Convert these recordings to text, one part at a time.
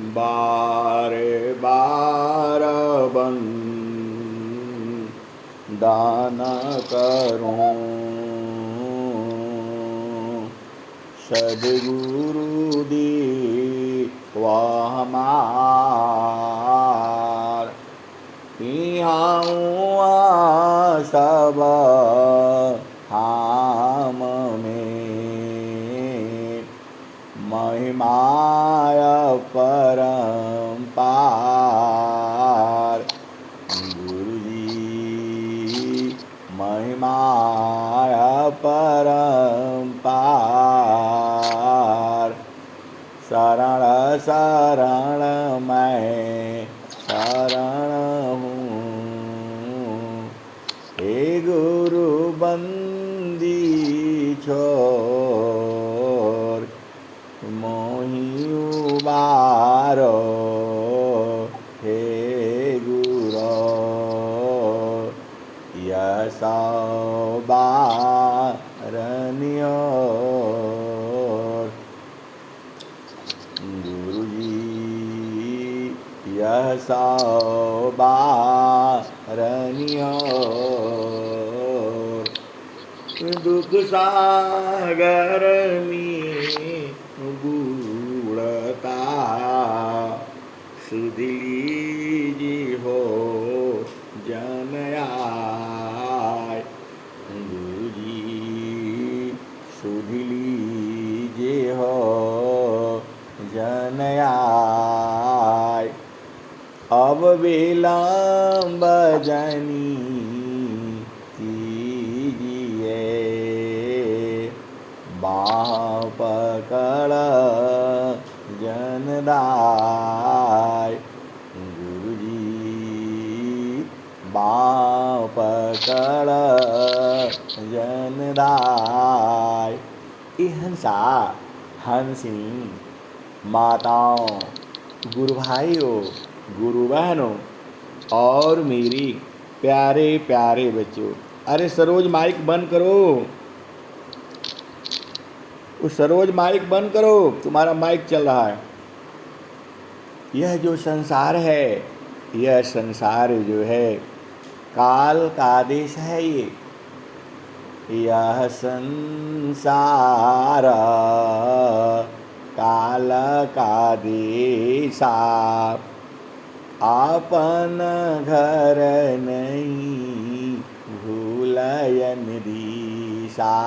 बारे बार दान करूं सद्गुरु दी वह हमार यहाँ सब हम में महिमाय परम्पार गुरुजी महिमाय परम्पार शरण शरण मैं शरण हूँ हे गुरु बंदी छोर मोहि उबारो हे गुरो यशो बारनियो गुरुजी यशो बारनियो दुख सागर में बूढ़ता सुध लीजिए हो जन आय गुरुजी सुध लीजिए हो जन आय अब विलम्ब जनी बाह पकड़ जनदाय गुरुजी बाह पकड़ जनदाय हंसा हंसिनी माताओं गुरु भाइयों गुरु बहनों और मेरी प्यारे प्यारे बच्चों, अरे सरोज माइक बंद करो, उस सरोज माइक बंद करो, तुम्हारा माइक चल रहा है। यह जो संसार है, यह संसार जो है काल का आदेश है। यह संसार काल का देशा आपन घर नहीं भूलयन दिशा।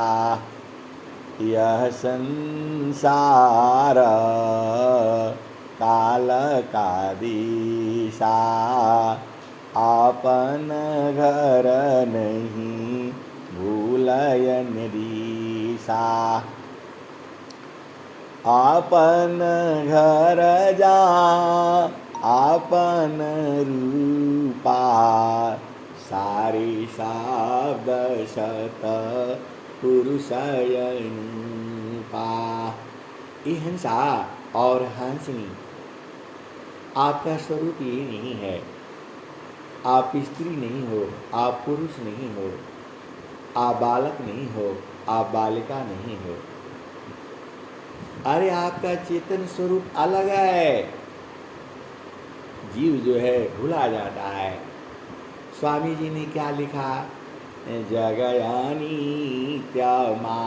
यह संसार काल का दिशा आपन घर नहीं भूलयन दिशा। आपन घर जा आपन रूपा सारे शब्द शत पुरुषयनुपा। ये हंसा और हंसनी आपका स्वरूप ये नहीं है। आप स्त्री नहीं हो, आप पुरुष नहीं हो, आप बालक नहीं हो, आप बालिका नहीं हो। अरे आपका चेतन स्वरूप अलग है। जीव जो है भुला जाता है। स्वामी जी ने क्या लिखा? जगयानी त्यमा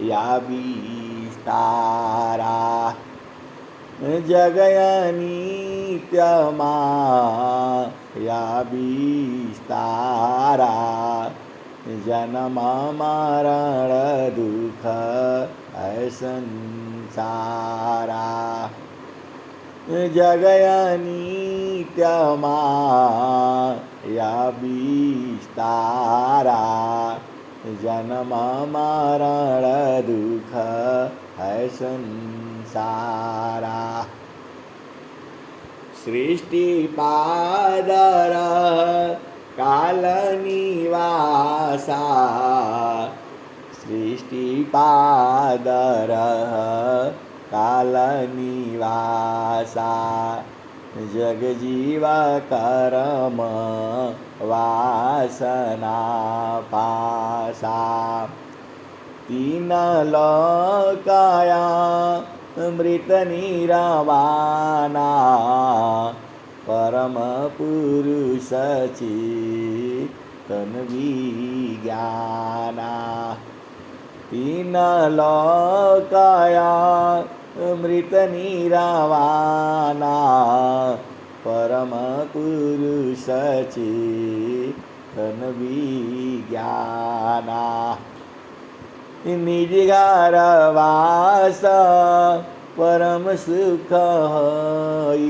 या विस्तारा। जगयानी त्यमा या विस्तारा। जन्म मरण दुख है संसारा। जगयानी त्यमा या विस्तारा। जन्म मरण दुख है संसारा। सृष्टि पादर काल निवासा। सृष्टि पादर काल निवासा। जग जीवा कर्म वासना पासा। तीन लोकाया मृत निरवाना परम पुरुष चेतन विज्ञाना तीन लोकाया मृत निरवाना परम पुरुष चेतन विज्ञाना निज घर वास परम सुख हई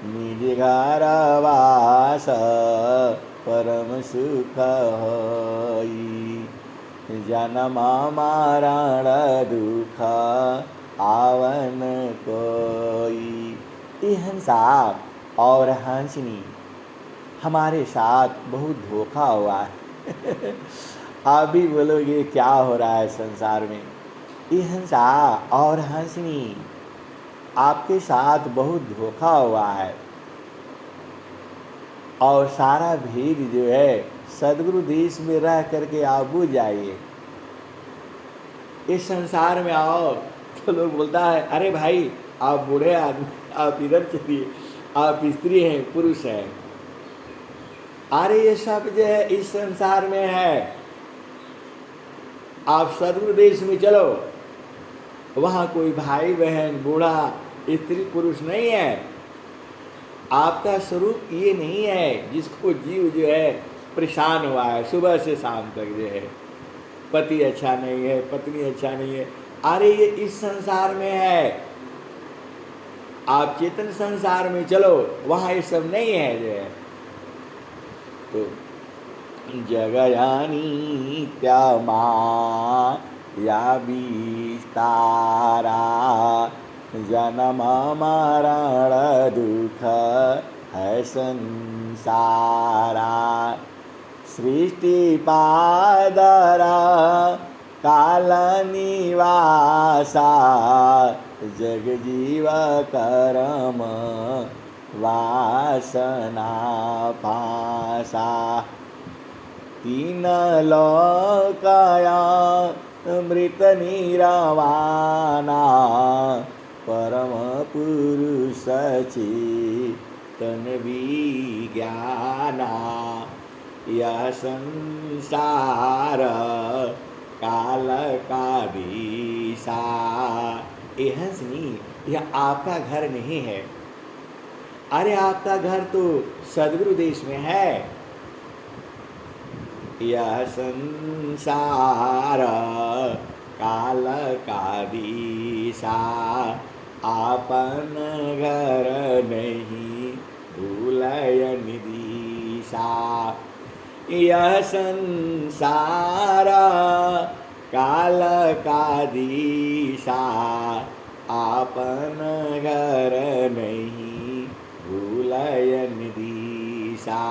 निज घर वास परम सुख हई जन्म मरण दुख आवन कोई। ये हंसा और हंसनी हमारे साथ बहुत धोखा हुआ है। आप भी बोलोगे क्या हो रहा है संसार में। ये हंसा और हंसनी आपके साथ बहुत धोखा हुआ है और सारा भेद जो है सदगुरु देश में रह करके आप बुझ जाइए। इस संसार में आओ तो लोग बोलता है अरे भाई आप बूढ़े आदमी आप इधर चलिए, आप स्त्री हैं पुरुष हैं। अरे ये सब जो है इस संसार में है, आप सदगुरु देश में चलो, वहाँ कोई भाई बहन बूढ़ा स्त्री पुरुष नहीं है। आपका स्वरूप ये नहीं है जिसको जीव जो है परेशान हुआ है सुबह से शाम तक जो है, पति अच्छा नहीं है, पत्नी अच्छा नहीं है। अरे ये इस संसार में है, आप चेतन संसार में चलो, वहाँ ये सब नहीं है जो है। तो जगयानी त्यामा या विस्तारा जन्म मरण दुख है संसारा सृष्टि पादरा काल निवासा जग जीव कर्म वासना पासा तीन लोकाया मृत निरवाना परम पुरुष चेतन विज्ञाना यह संसार काल का दिशा। ये हंसनी यह आपका घर नहीं है। अरे आपका घर तो सदगुरु देश में है। यह संसार काल का दिशा आपन घर नहीं भूलय निदिशा। यह संसार काल का दिशा आपन घर नहीं भूलय निदिशा।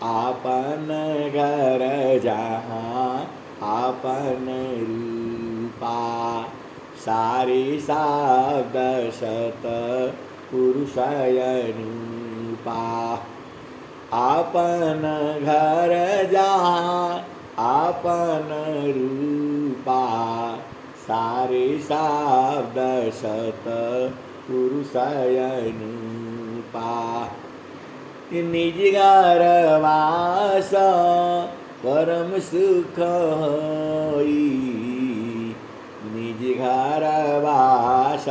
आपन घर जहाँ आपन रूपा सारी शब्द सत पुरुषय अनुपा। आपन घर जहाँ आपन रूपा सारे शब्द सत पुरुषय अनुपा। निज घर वास परम सुख होई निज घर वास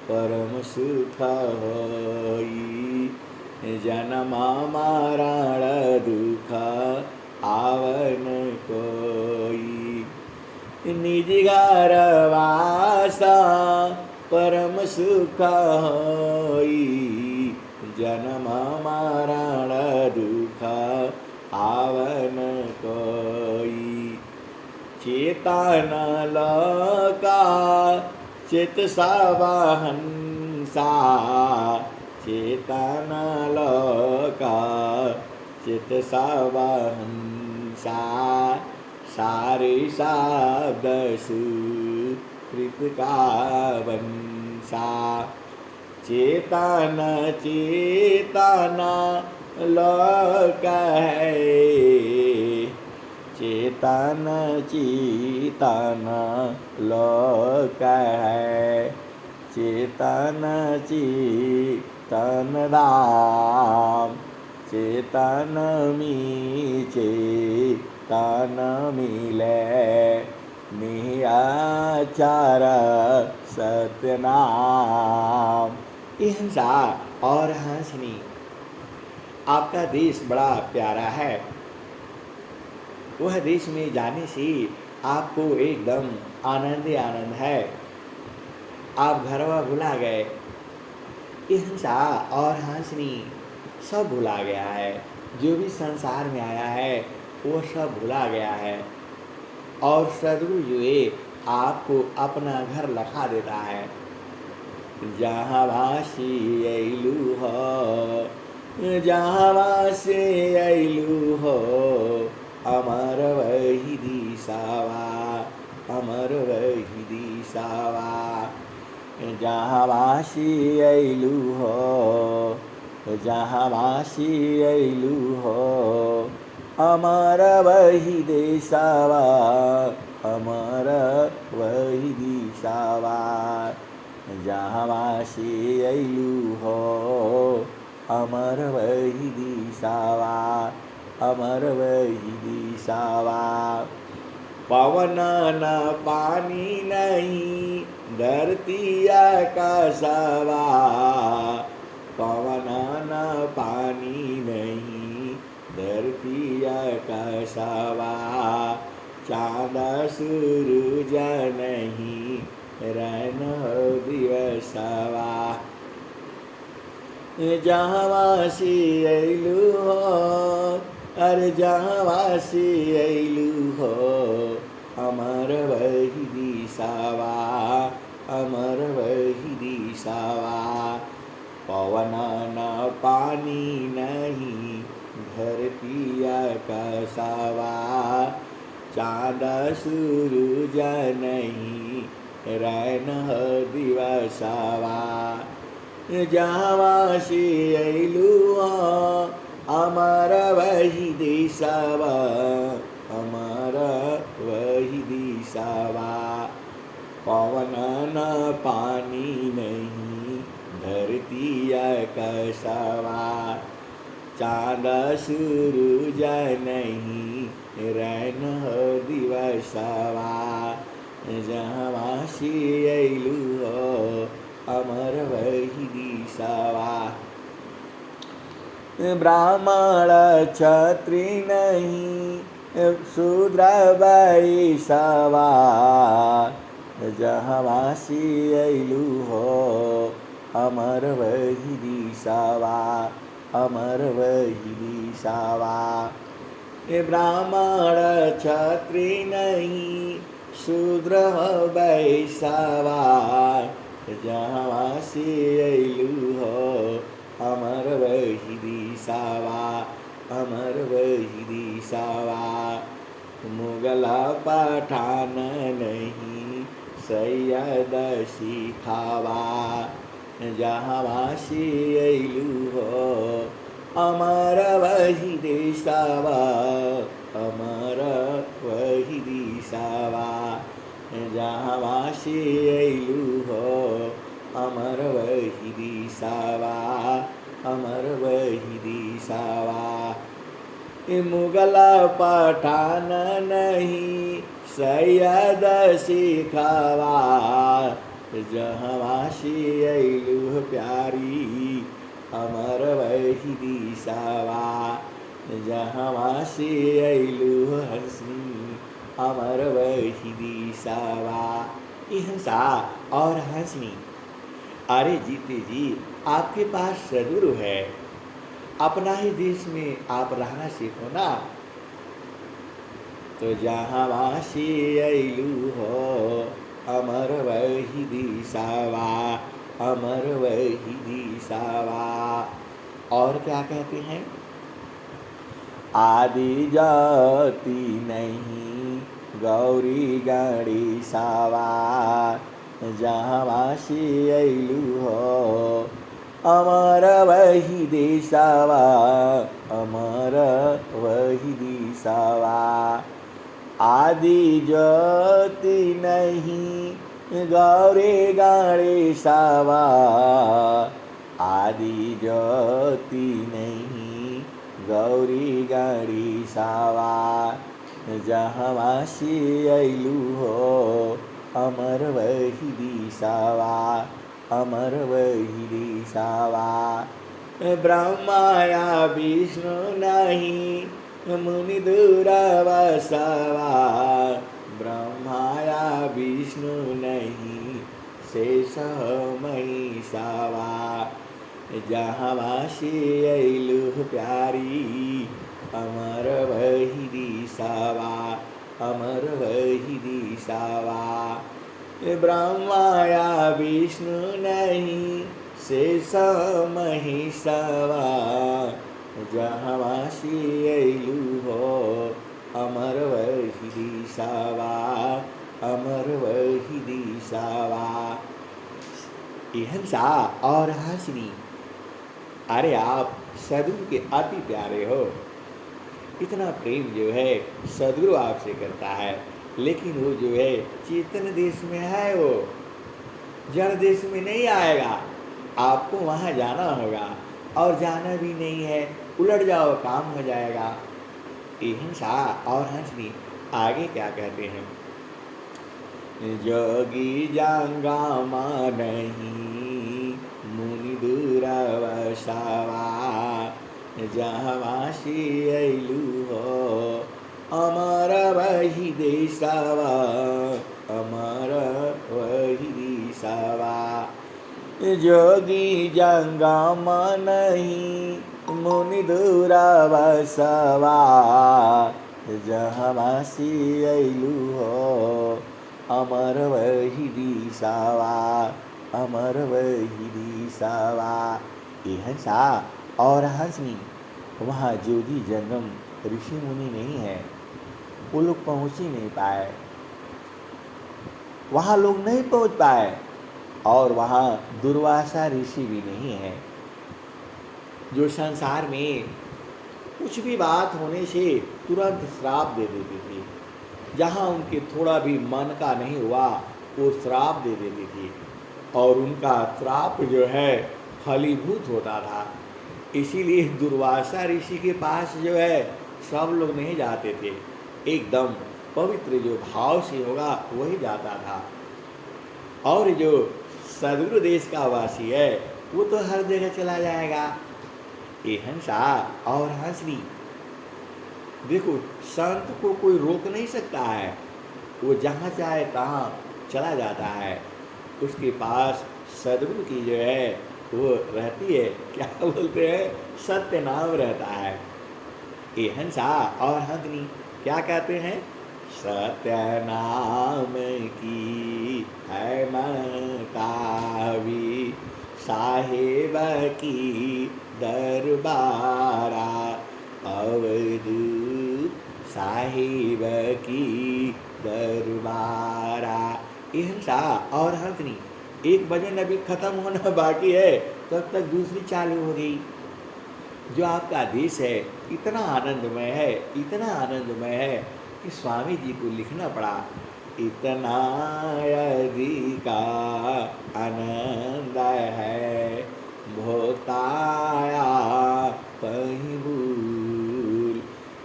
परम सुख होई। जन्म मरण दुख आवन कोई। निज घर वास परम सुख होई जन्म मरण दुख आवन कोई। चेतन लोका चित सावहंसा चेतन लोका चित सावहंसा। सारे शब्द सुकृत का वंशा। चेतन चेतन लोक है चेतन चेतन लोक है, चेतन चेतन धाम, चेतन में चेतन मिले, निराचार सतनाम। अहिंसा और हंसनी, आपका देश बड़ा प्यारा है। वह देश में जाने से आपको एकदम आनंद ही आनंद है। आप घरवा भुला गए, अहिंसा और हंसनी सब भुला गया है। जो भी संसार में आया है वो सब भुला गया है। और सदगुरु जो है आपको अपना घर लखा देता है। जहाँ वासी अइलू हो, जहाँ वासी अइलू हो, अमर वही दिशावा, अमर वही दिशावा। जहाँ वासी अइलू हो, जहाँ वासी अइलू हो, अमर वही देशावा, अमर वही दिशावा। जहाँ वासी अइलू हो, अमर वही दिशावा, अमर वही दिशावा। पवन न पानी नहीं, धरती आकाशवा, पवन न पानी नहीं, धरती आकाशवा। चाँद सूरज नहीं, रैन दिवसवा। जहाँ वासी अइलू हो, अरे जहाँ वासी अइलू हो, अमर वही दिशावा, अमर वही दिशावा। पवन न पानी नहीं, धरती आकाशवा। चाँद सूरज नहीं, रैन दिवसवा। जहाँ वासी अइलू हो, अमर वही दिशावा, अमर वही दिशावा। पवन न पानी नहीं, धरती आकाशवा। चाँद सूरज नहीं, रैन दिवसवा। जहाँ वासी अइलू हो, अमर वही दिशावा। ब्राह्मण क्षत्रि नहीं, शूद्र वैश्यवा। जहाँ वासी अइलू हो, अमर वही दिशावा, अमर वही दिशावा। ब्राह्मण क्षत्रि नहीं, शूद्र वैश्यवा। जहाँ वासी अइलू हो, अमर वही दिशावा, अमर वही दिशावा। मुगल पठान नहीं, सैयद सिखावा। जहाँ वासी अइलू हो, अमर वही दिशावा, अमर वही दिशावा। जहाँ वासी अइलू हो, अमर वही दिशावा, अमर वही दिशावा। मुगल पठान नहीं, सैयद सिखावा। जहाँ वासी अइलू प्यारी, अमर वही दिशावा। जहाँ वासी अइलू हंसनी, अमर वही दिशावा। अहिंसा और हंसनी, अरे जीते जी आपके पास सदगुरु है। अपना ही देश में आप रहना सीखो ना। तो जहाँ वासी अइलू हो, अमर वही दिशावा, अमर वही दिशावा। और क्या कहते हैं? आदि जाति नहीं, गौरी गणेशावा। जहाँ वासी अइलू हो, अमर वही दिशावा, अमर वही दिशावा। आदि ज्योति नहीं गौरे गणेशावा, आदि ज्योति नहीं गौरी गणेशावा, जहाँ से अइलू हो अमर वही दिशावा, अमर वही दिशावा। ब्रह्माया विष्णु नहीं मुनि दुरावसावा, ब्रह्माया विष्णु नहीं शेष महिषावा, जहाँ से अइलु प्यारी अमर वही दिशावा, अमर वही दिशावा। ब्रह्माया विष्णु नहीं शेष महिषावा, जहाँ से अइलु हो अमर वही दिशावा, अमर वही दिशावा। हंसा और हंसनी, अरे आप सदगुरु के अति प्यारे हो। इतना प्रेम जो है सदगुरु आपसे करता है, लेकिन वो जो है चेतन देश में है, वो जड़ देश में नहीं आएगा। आपको वहाँ जाना होगा, और जाना भी नहीं है, उलट जाओ काम हो जाएगा। हंसा और हंसनी आगे क्या कहते हैं? जोगी जांगामा नहीं मुनि दुरावसावा, जहाँ से अइलु हो अमर वही दिशावा, अमर वही दिशावा। जोगी जंगामा नहीं मुनि दुरावसावा, जहाँ से अइलु हो अमर वही दिशावा, अमर वही दिशावा। हंसा और हंसनी, वहाँ जोगी जंगम ऋषि मुनि नहीं है, वो लोग पहुँच ही नहीं पाए, वहाँ लोग नहीं पहुँच पाए, और वहाँ दुर्वासा ऋषि भी नहीं है, जो संसार में कुछ भी बात होने से तुरंत श्राप दे देती थी। जहाँ उनके थोड़ा भी मन का नहीं हुआ, वो श्राप दे देती थी, और उनका श्राप जो है फलीभूत होता था। इसीलिए दुर्वासा ऋषि के पास जो है सब लोग नहीं जाते थे, एकदम पवित्र जो भाव से होगा वही जाता था। और जो सदगुरु देश का वासी है वो तो हर जगह चला जाएगा। ये हंसा और हंसनी, देखो संत को कोई रोक नहीं सकता है, वो जहाँ चाहे तहाँ चला जाता है। उसके पास सदगुरु की जो है वो रहती है, क्या बोलते हैं, सत्य नाम रहता है। ये हंसा और हंसनी क्या कहते हैं? सत्य नाम की है महतावी, साहेब की दरबारा, अवधूत साहिब की दरबारा। हंसा और हंसनी, एक भजन अभी खत्म होना बाकी है, तब तक दूसरी चालू हो गई। जो आपका देश है इतना आनंदमय है, इतना आनंदमय है कि स्वामी जी को लिखना पड़ा, इतना अधिका आनंद है भोताया कहीं भूल,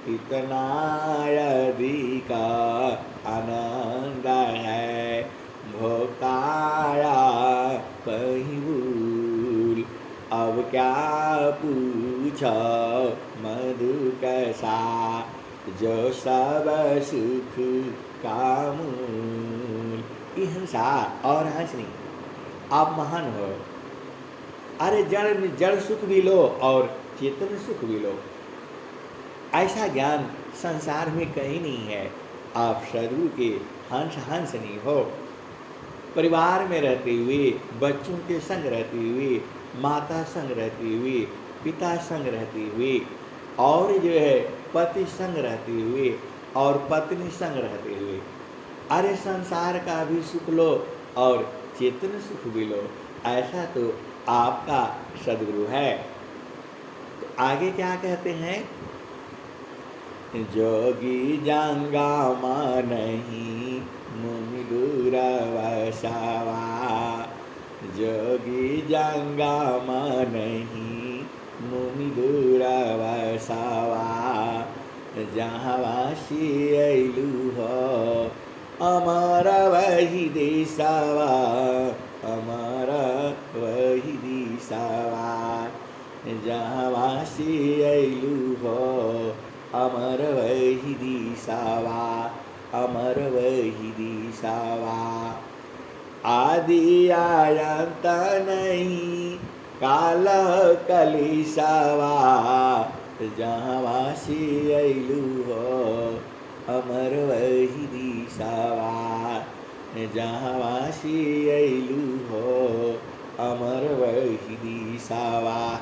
इतना अधिका आनंद है भोताया कहीं भूल। अब क्या पूछो मधु कैसा, जो सब सुख का मूल। हंसा और हंसनी, आप महान हो। अरे जड़ सुख भी लो और चेतन सुख भी लो, ऐसा ज्ञान संसार में कहीं नहीं है। आप सदगुरु के हंस हंसनी हो। परिवार में रहते हुए, बच्चों के संग रहते हुए, माता संग रहते हुए, पिता संग रहते हुए, और जो है पति संग रहते हुए और पत्नी संग रहते हुए, अरे संसार का भी सुख लो और चेतन सुख भी लो। ऐसा तो आपका सदगुरु है। तो आगे क्या कहते हैं? जोगी जंगमा नहीं मुनि दूर वसावा। जोगी जंगमा नहीं मुनि दूर वसावा। जहाँ वासी अइलु हो अमर वही दिशावा। अमर वही दिशावा। जहाँ वासी अइलु हो अमर वही दिशावा। अमर वही दिशावा। आदि अनंत नहीं काल कलिसावा। जहाँ वासी अइलु हो अमर वही दिशावा। जहाँ वासी अइलु हो अमर वही दिशावा।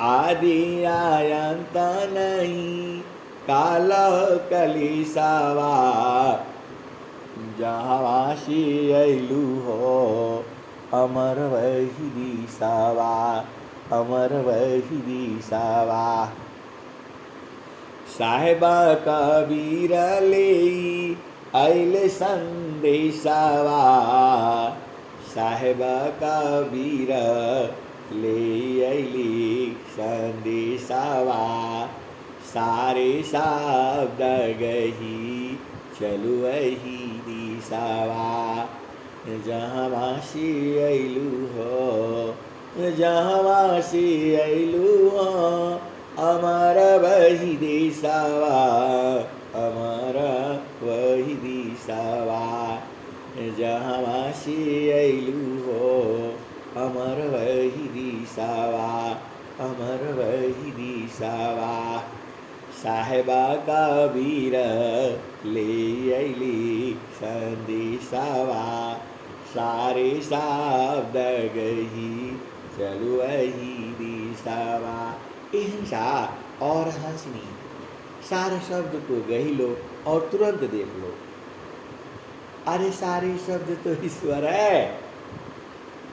आदि अनंत नहीं काल कलिसावा। जहाँ वासी अइलु हो अमर वही दिशावा। अमर वही दिशावा। साहेबा कबीर ले अइले संदेशावा। साहेबा कबीर ले अइले संदेशावा। सारे शब्द गही चलु वही दिशावा। जहाँ वासी अइलु हो जहाँ वासी अइलु हो अमर वही दिशावा। अमर वही दिशावा। जहाँ वासी अइलु हो अमर वही दिशावा। अमर वही दिशावा। साहेबा कबीर ले अइली संदेशावा। सारे शब्द गही चलु वही दिशावा। अहिंसा और हंसनी सारे शब्द को गही लो और तुरंत देख लो। अरे सारे शब्द तो ईश्वर है,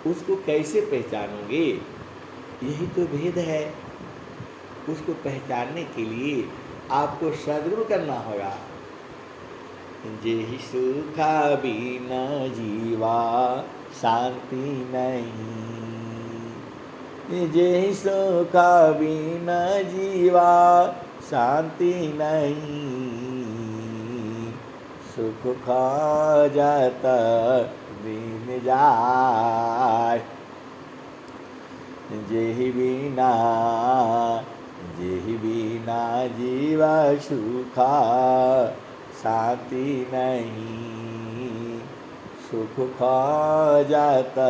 उसको कैसे पहचानोगे? यही तो भेद है। उसको पहचानने के लिए आपको सद्गुरु करना होगा। जेहि सुखा बिना जीवा शांति नहीं। जेहि सुखा बिना जीवा शांति नहीं। सुख खा जाता दिन जाय। जेहि बिना जीवा सुखा शांति नहीं। सुख खा जाता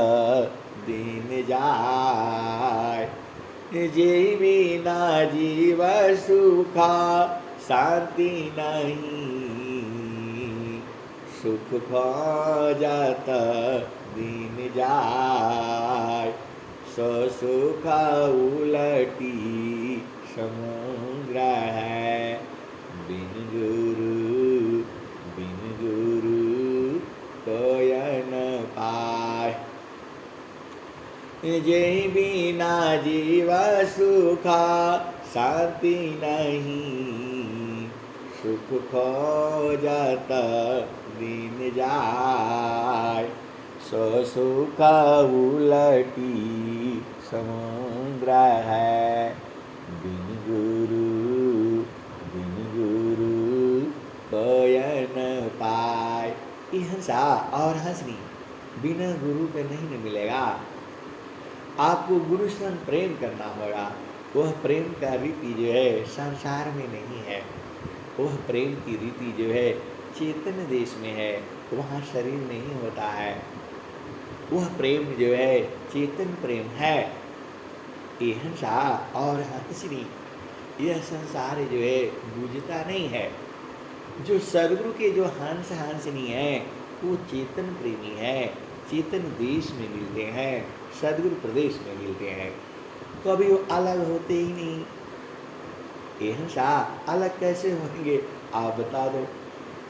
दिन जाय। जेहि बिना जीवा सुखा शांति नहीं। सुख खा जाता दिन जाय। सो सुख उलटी समुद्र है। बिन गुरु कोय न पाय। जेहि बिना जीवा सुखा शांति नहीं। सुख खो जाता दिन जाय। सो सुख उलटी समुद्र है। बिन गुरु कोय न पाय। अहिंसा और हंसनी बिना गुरु के नहीं मिलेगा। आपको गुरु से प्रेम करना होगा। वह प्रेम का रीति जो है संसार में नहीं है। वह प्रेम की रीति जो है चेतन देश में है, वहाँ शरीर नहीं होता है। वह प्रेम जो है चेतन प्रेम है। अहिंसा और हंसनी यह संसार जो है बूझता नहीं है। जो सद्गुरु के जो हंस हंसनी है वो चेतन प्रेमी है। चेतन देश में मिलते हैं, सद्गुरु प्रदेश में मिलते हैं। कभी वो अलग होते ही नहीं। अहिंसा अलग कैसे होंगे आप बता दो।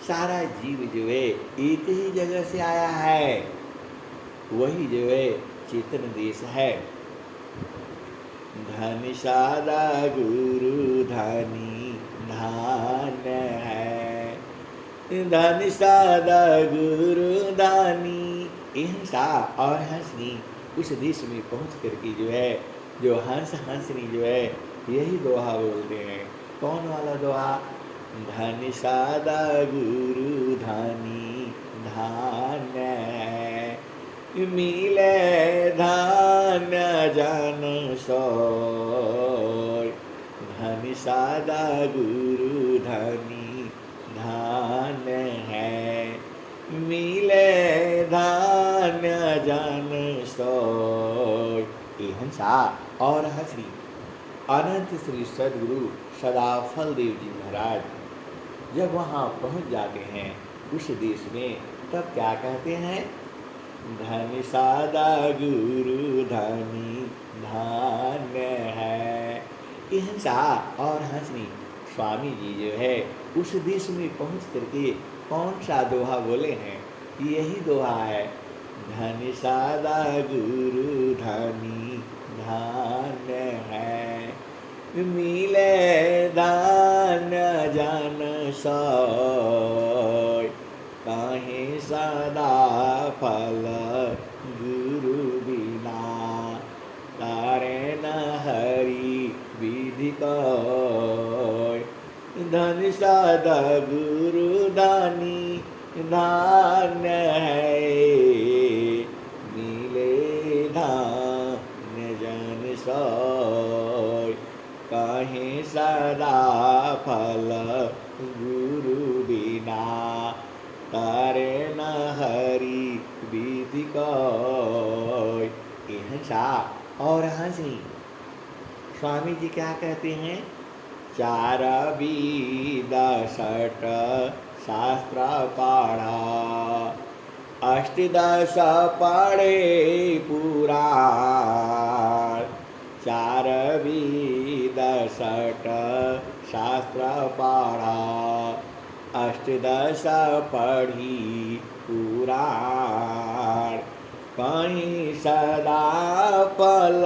सारा जीव जो है एक ही जगह से आया है, वही जो है चेतन देश है। धन सादा गुरु धनी धान्य है। धन सादा गुरु दानी। हिंसा और हंसनी उस देश में पहुँच करके जो है, जो हंस हंसनी जो है यही दोहा बोलते हैं। कौन वाला दोहा? धन सादा गुरु धानी धान्य है, मिले धान्य जन सोय। धन सादा गुरु धनी धान्य है, मिले धान्य जन सोय। हिंसा और हंसनी अनंत श्री सद्गुरु सदाफल देव जी महाराज जब वहाँ पहुँच जाते हैं उस देश में, तब क्या कहते हैं? धन सादा गुरु धनी धान्य है। हिंसा और हंसनी स्वामी जी जो है उस देश में पहुँच करके कौन सा दोहा बोले हैं? यही दोहा है, धन सादा गुरु धनी धान्य है, मिले धान्य जन सोय। काहे सदा फल गुरु बिना, तारे न हरि विधि कोय। धन सादा गुरु दानी धान्य है, मिले धान्य जन सोय। काहे सदा फल गुरु बिना, तारे न हरि विधि कोय। हिंसा और हंसनी स्वामी जी क्या कहते हैं? 4 वेद 6 शास्त्र पढ़ा, 8-10 पढ़े पुराण। 4 वेद 6 शास्त्र पढ़ा, 8-10 पढ़ी पुराण। कहीं सदा फल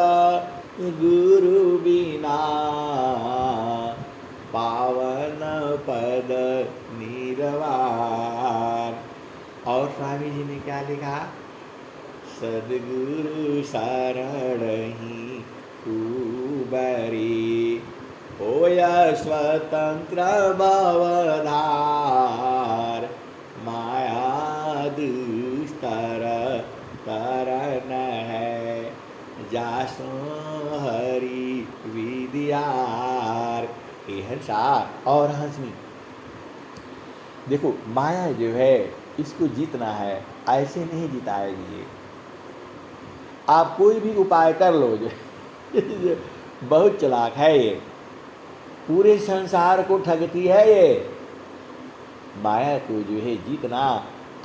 गुरु बिना, पावन पद निर्वाण। और स्वामी जी ने क्या लिखा? सद्गुरु शरण ही उबरी, होया स्वतंत्र भवधार। माया दुस्तर तरन है, जासो हरि विद्यार। हिंसा और हंसनी देखो, माया जो है इसको जीतना है, ऐसे नहीं जिताएगी ये। आप कोई भी उपाय कर लो जो बहुत चालाक है ये, पूरे संसार को ठगती है ये। माया को जो है जीतना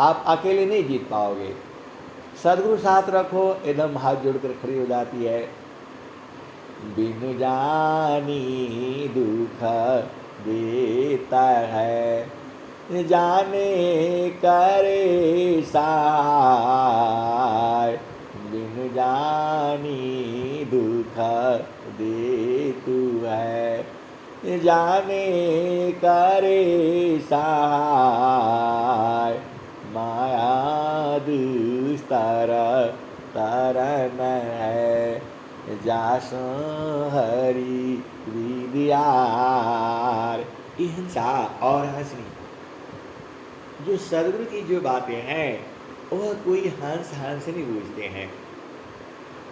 आप अकेले नहीं जीत पाओगे, सद्गुरु साथ रखो एकदम हाथ जोड़कर खड़ी हो जाती है। बिनु जानी दुख देता है, जाने करे साय। बिनु जानी दुख दे तू है, जाने करे सहाय। माया दुस्तर तरन है, जासो हरि विद्यार। हिंसा और हंसनी जो सद्गुरु की जो बातें हैं वह कोई हंस नहीं बूझते हैं,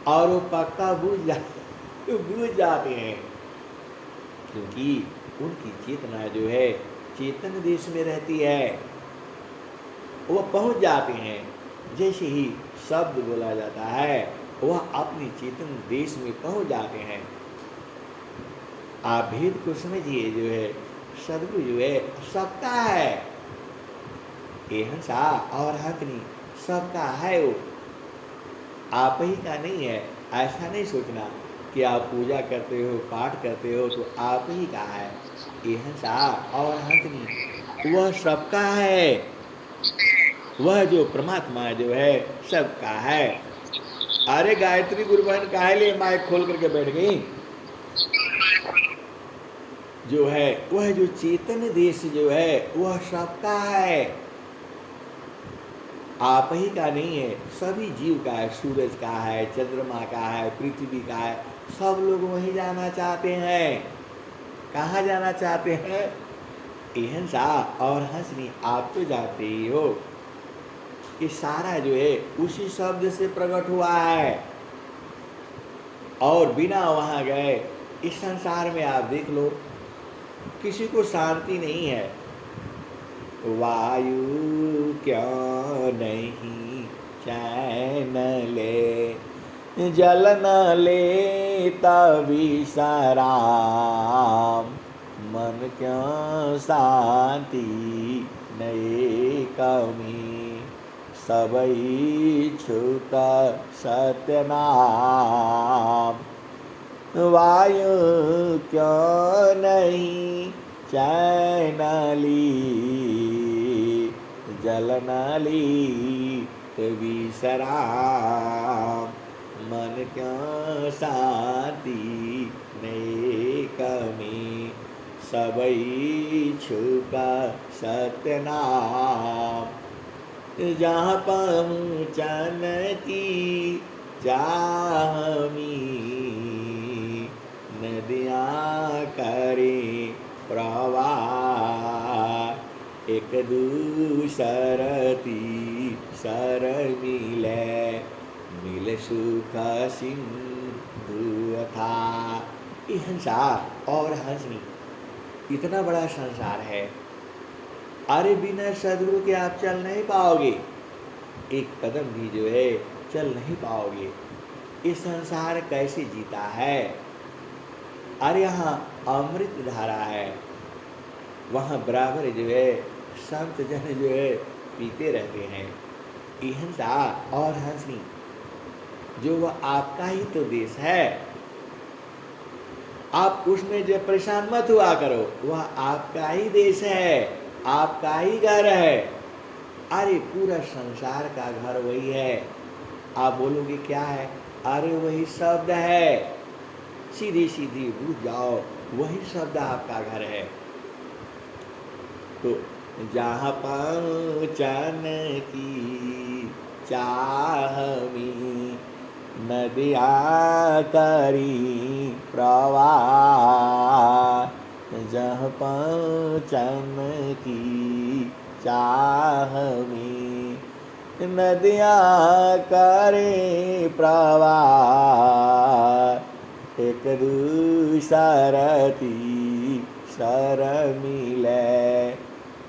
और वो पक्का बूझ जाते हैं, क्योंकि उनकी चेतना जो है चेतन देश में रहती है। वह पहुंच जाते हैं, जैसे ही शब्द बोला जाता है वह अपनी चेतन देश में पहुंच जाते हैं। आप भेद को समझिए, जो है सद्गुरु जो है सबका है। हिंसा और हंसनी सबका है, वो आप ही का नहीं है। ऐसा नहीं सोचना कि आप पूजा करते हो, पाठ करते हो तो आप ही का है। हिंसा और हंसनी वह सबका है, वह जो परमात्मा जो है सबका है। अरे गायत्री गुरु बहन काहे लिए माइक खोल करके बैठ गई? जो है वह जो चेतन देश जो है वह सबका है, आप ही का नहीं है, सभी जीव का है। सूरज का है, चंद्रमा का है, पृथ्वी का है, सब लोग वहीं जाना चाहते हैं। कहाँ जाना चाहते हैं? अहिंसा और हंसनी आप तो जाते ही हो। ये सारा जो है उसी शब्द से प्रकट हुआ है, और बिना वहाँ गए इस संसार में आप देख लो, किसी को शांति नहीं है। वायु क्यों नहीं चैन ले, जल न ले तभी सराम, मन क्यों शांति नए कमी, सबई छुक सत्यनाम। वायु क्यों नहीं चैन ली, जल न ली विसराम, मन क्यों शांति नहीं कमी, सबई छुका सत्यनाम। जहाँ पहुँचन की चाहमी, नदियाँ करें प्रवाह, एक दूसरती सर मिले, मिल सुख सिंधु था। अहिंसा और हंसनी, इतना बड़ा संसार है। अरे बिना सदगुरु के आप चल नहीं पाओगे, एक कदम भी जो है चल नहीं पाओगे। इस संसार कैसे जीता है? अरे यहाँ अमृत धारा है, वहाँ बराबर जो है संत जन जो है पीते रहते हैं। अहिंसा और हंसनी जो वह आपका ही तो देश है, आप उसमें जो परेशान मत हुआ करो, वह आपका ही देश है, आपका ही घर है। अरे पूरा संसार का घर वही है। आप बोलोगे क्या है? अरे वही शब्द है, सीधी सीधी बुझ जाओ, वही शब्द आपका घर है। तो जहाँ पहुँचन की चाहमी, नदिया करी प्रवाह, जहाँ पहुँचन की चाहमी, नदिया करे प्रवाह, एक दूसरती सर मिले,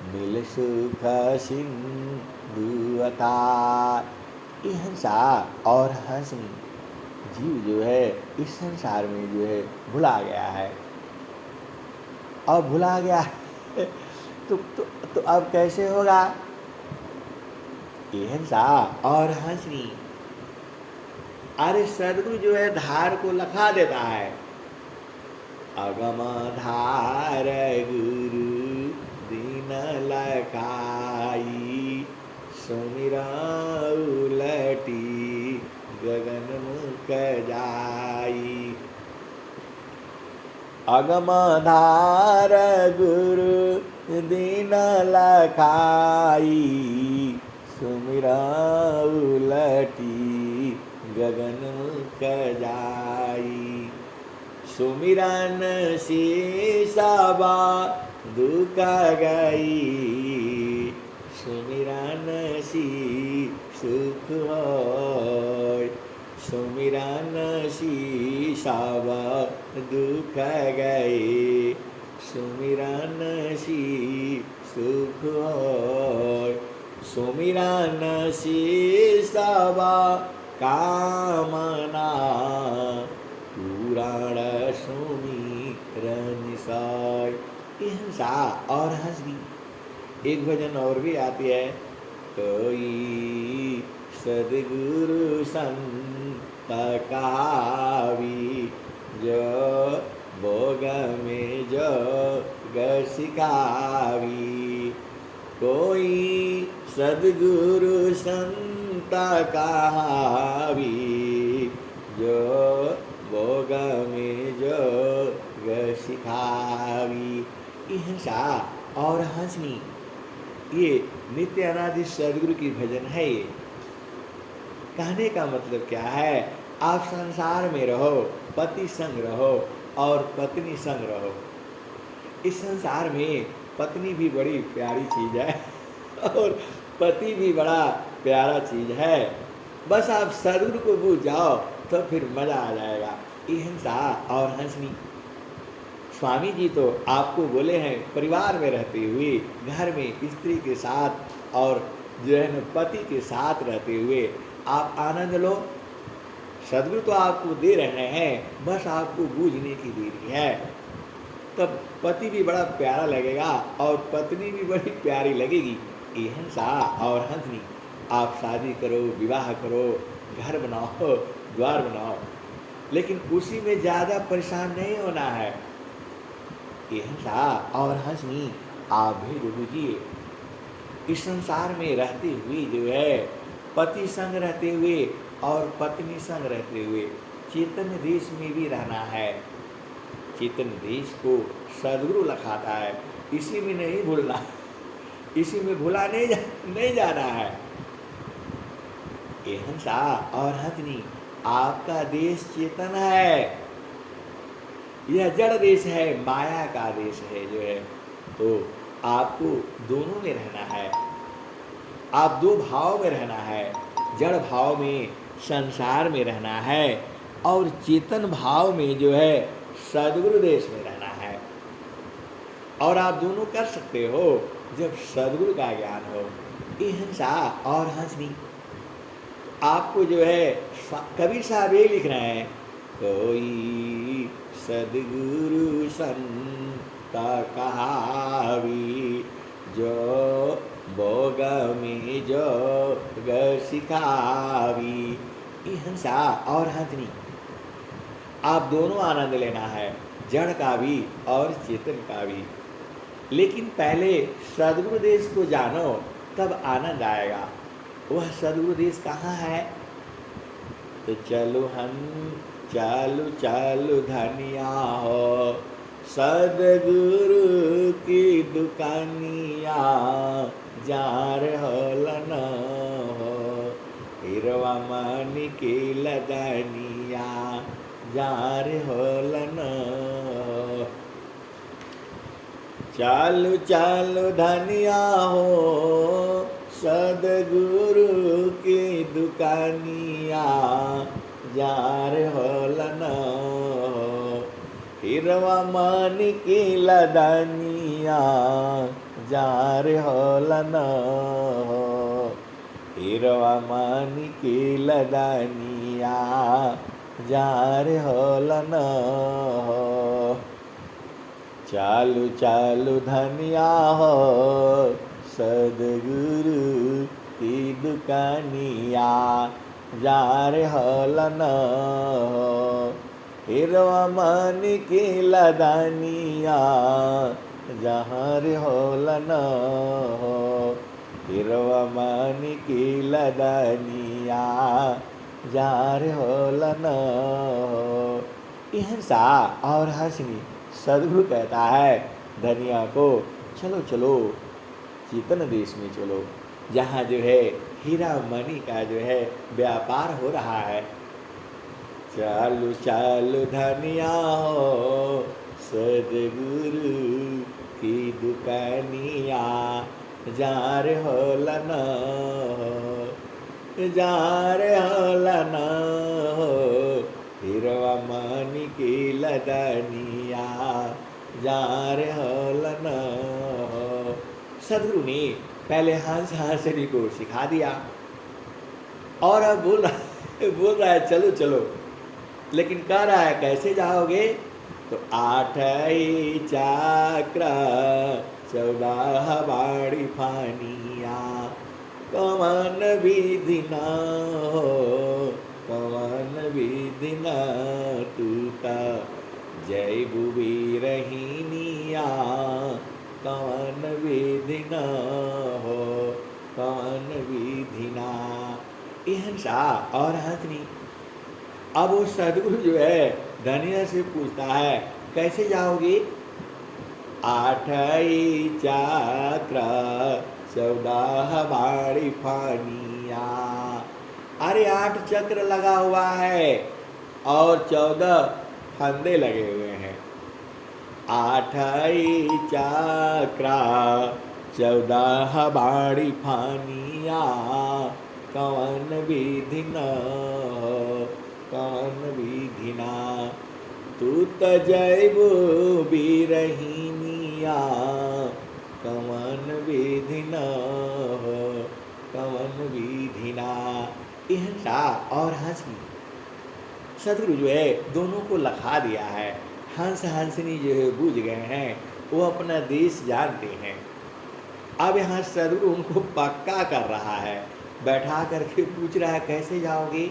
मिल सुख सिंधु था। अहिंसा और हंसनी जीव जो है इस संसार में जो है भुला गया है। अब भुला गया तो अब कैसे होगा? अहिंसा और हंसनी, अरे सदगुरु जो है धार को लखा देता है। अगम धार गुरु दीन लखाई, सुमिरा उलटी गगन मुख जाई। अगम धार गुरु दीन लखाई, सुमिरा उलटी गगन मुख जाई। सुमिरन शीसबा दुख गई, सुमिरन सी सुख होय। सुमिरन शीसबा दुख गई, सुमिरन सी सुख होय। सुमिरन शीसबा कामना, पुराण सुमिरन साय। अहिंसा और हंसनी। एक भजन और भी आती है, कोई सदगुरु संत कहावी, जो भोग में जोग सिखावी। कोई सदगुरु संत कहावी, जो भोग में जोग सिखावी। हिंसा और हंसनी, ये नित्य अनादि सदगुरु की भजन है। ये कहने का मतलब क्या है, आप संसार में रहो, पति संग रहो और पत्नी संग रहो। इस संसार में पत्नी भी बड़ी प्यारी चीज है और पति भी बड़ा प्यारा चीज है। बस आप सदगुरु को भूल जाओ तो फिर मजा आ जाएगा। हिंसा और हंसनी, स्वामी जी तो आपको बोले हैं परिवार में रहते हुए, घर में स्त्री के साथ और जो है न पति के साथ रहते हुए आप आनंद लो। सदगुरु तो आपको दे रहे हैं, बस आपको बूझने की देरी है। तब पति भी बड़ा प्यारा लगेगा और पत्नी भी बड़ी प्यारी लगेगी। ये हिंसा और हंसनी, आप शादी करो, विवाह करो, घर बनाओ, द्वार बनाओ, लेकिन उसी में ज़्यादा परेशान नहीं होना है। ये हिंसा और हंसनी आप भी रुकिए। इस संसार में रहते हुए जो है, पति संग रहते हुए और पत्नी संग रहते हुए चेतन देश में भी रहना है। चेतन देश को सदगुरु लखाता है, इसी में नहीं भूलना, इसी में भूला नहीं जाना है। ये हिंसा और हंसनी, आपका देश चेतन है, यह जड़ देश है, माया का देश है जो है। तो आपको दोनों में रहना है, आप दो भाव में रहना है। जड़ भाव में संसार में रहना है और चेतन भाव में जो है सदगुरु देश में रहना है। और आप दोनों कर सकते हो जब सदगुरु का ज्ञान हो। ये हिंसा और हंसनी, आपको जो है कबीर साहब ये लिख रहे हैं, कोई सदगुरु संत कहावी, जो भोग में जोग सिखावी। ये हिंसा और हंसनी, आप दोनों आनंद लेना है, जड़ का भी और चेतन का भी। लेकिन पहले सदगुरु देश को जानो, तब आनंद आएगा। वह सदगुरु देश कहाँ है? तो चलो चालू धनिया हो, सदगुरु की दुकानिया, जार होलन हो, हिरवा मानी की लदनिया, जार होलन हो। चालू धनिया हो, सदगुरु की दुकानिया, जार होलन हो, हिरवा मानी की लदनिया, जार होलन हो, हिरवा मानी की लदनिया, जार होलन हो। चालू धनिया हो, सदगुरु की दुकानिया, जार होलन हो, हिरवा मानी की लदनिया, जार होलन हो, हिरवा मानी की लदनिया, जार होलन हो। हिंसा और हंसनी, सदगुरु कहता है धनिया को, चलो चलो चेतन देश में चलो, जहाँ जो है हीरा मणि का जो है व्यापार हो रहा है। चालू धनिया हो, सदगुरु की दुकानिया, जार होलन हो, जार होलन हो, हिरवा मानी की लदनिया, जार होलन हो। सदगुरु ने पहले हंस हंसनी को सिखा दिया और अब बोल रहा है चलो चलो, लेकिन कह रहा है कैसे जाओगे? तो 8 चक्र 14 बाड़ी फानिया, कवन विधि न हो, कवन विधि न टूटा, जय बुबी रहीनिया, कवन विधि न हो, कवन विधि ना। हिंसा और हंसनी। अब वो सदगुरु जो है धनिया से पूछता है कैसे जाओगे? आठई चक्र 14 बाड़ी फानिया। अरे 8 चक्र लगा हुआ है और 14 फंदे लगे हुए हैं। आठई चक्र 14 बाड़ी फानिया, कवन विधि न हो, कवन विधि ना। तू त जैबो बिरहिनिया, कवन विधि न हो, कवन विधि ना। हिंसा और हंसी सदगुरु जो है दोनों को लखा दिया है। हंस हंसनी जो है बूझ गए हैं, वो अपना देश जानते हैं। अब यहाँ सदगुरु उनको पक्का कर रहा है, बैठा करके पूछ रहा है कैसे जाओगे?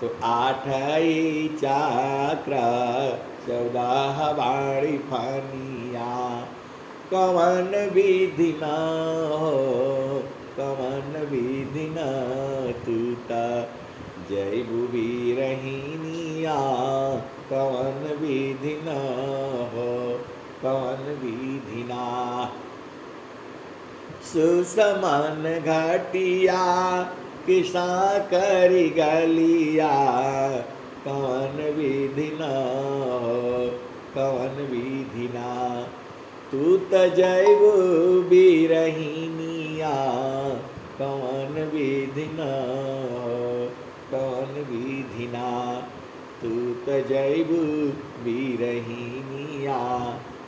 तो आठई चक्र 14 बाड़ी फानिया, कवन विधि न हो, कवन विधि न। तू त जैबु बिरहिनिया, कवन विधि न हो, कवन विधि ना। सुसमन घटिया किसा करी गलिया, कवन विधि न हो, कवन विधि ना। तू त जैबु बिरहिनिया, कवन विधि न हो, कवन विधि ना। तू त जैबु बिरहिनिया,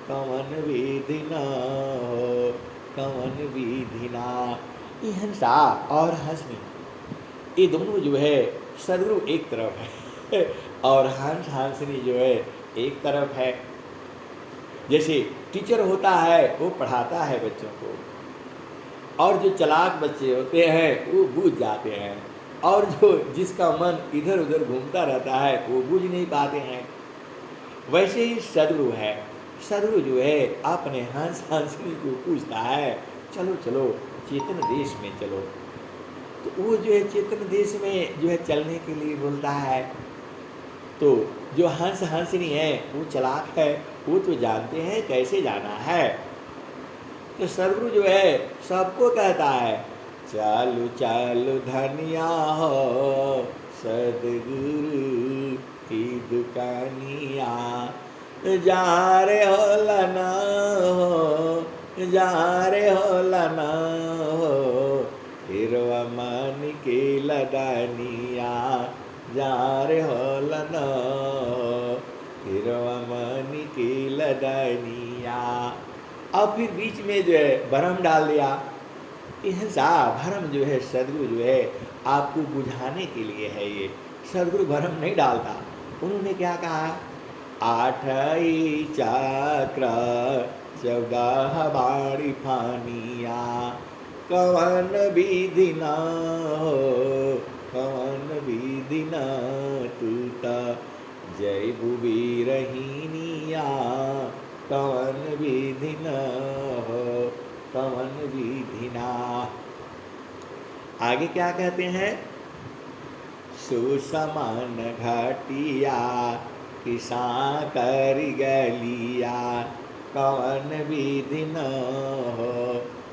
कवन विधि न हो, कवन विधि ना। ये हंसा और हंसनी ये दोनों जो है सदगुरु एक तरफ है और हंस हंसनी जो है एक तरफ है। जैसे टीचर होता है वो पढ़ाता है बच्चों को, और जो चालाक बच्चे होते हैं वो बूझ जाते हैं, और जो जिसका मन इधर उधर घूमता रहता है वो बूझ नहीं पाते हैं। वैसे ही सदगुरु है। सदगुरु जो है अपने हंस हंसनी को पूछता है चलो चलो चेतन देश में चलो। तो वो जो है चेतन देश में जो है चलने के लिए बोलता है। तो जो हंस हंसनी है वो चालाक है, वो तो जानते हैं कैसे जाना है। तो सदगुरु जो है सबको कहता है चालू चालू धनिया हो सदगुरु की दुकानिया, जा रे हो लना हो, जा रे हो लना हो, हिरवा मन की लदानिया, जा रे हो लना हो, हिरवा मन की लदानिया। अब फिर बीच में जो है भरम डाल दिया। हिंसा भरम जो है सदगुरु जो है आपको बुझाने के लिए है। ये सदगुरु भरम नहीं डालता। उन्होंने क्या कहा? आठई चक्र 14 बाड़ी फानिया, कवन विधि न हो, कवन विधि न। तू त जैबु बिरहिनिया, कवन विधि न हो, कवन विधि ना। आगे क्या कहते हैं? सुसमान घटिया किसा करी गलिया, कवन विधि न हो,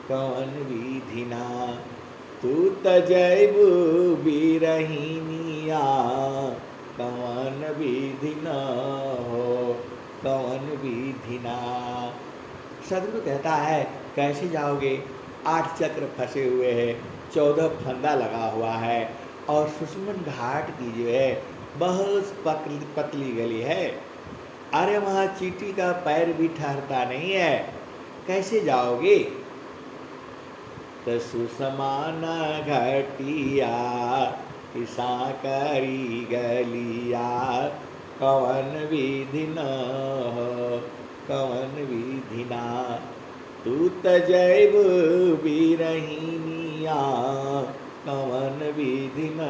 कवन विधि ना। तू त जैबु बिरहिनिया, कवन विधि न हो, कवन विधि ना। सदगुरु कहता है कैसे जाओगे? 8 चक्र फंसे हुए हैं, 14 फंदा लगा हुआ है, और सुषमन घाट की जो है बहुत पतली गली है। अरे वहाँ चींटी का पैर भी ठहरता नहीं है, कैसे जाओगे? तो सुषमान घटिया किसा करी गलिया, कवन विधि न हो, कवन विधि ना। तू त जैबु बिरहिनिया, कवन विधि न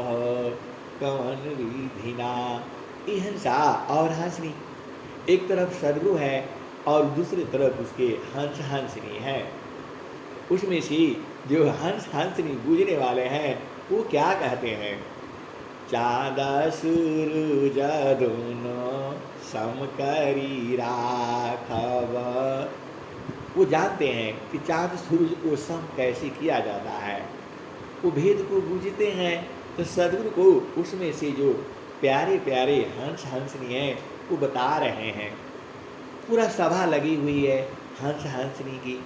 हो, कवन विधि ना। हिंसा और हंसनी एक तरफ सदगुरु है और दूसरी तरफ उसके हंस हंसनी है। उसमें से जो हंस हंसनी बूझने वाले हैं वो क्या कहते हैं? चाँद सूरज दोनों सम करी राखब। वो जानते हैं कि चाँद सूरज को सम कैसे किया जाता है, वो भेद को बूझते हैं। तो सदगुरु को उसमें से जो प्यारे प्यारे हंस हंसनी है वो बता रहे हैं। पूरा सभा लगी हुई है हंस हंसनी की,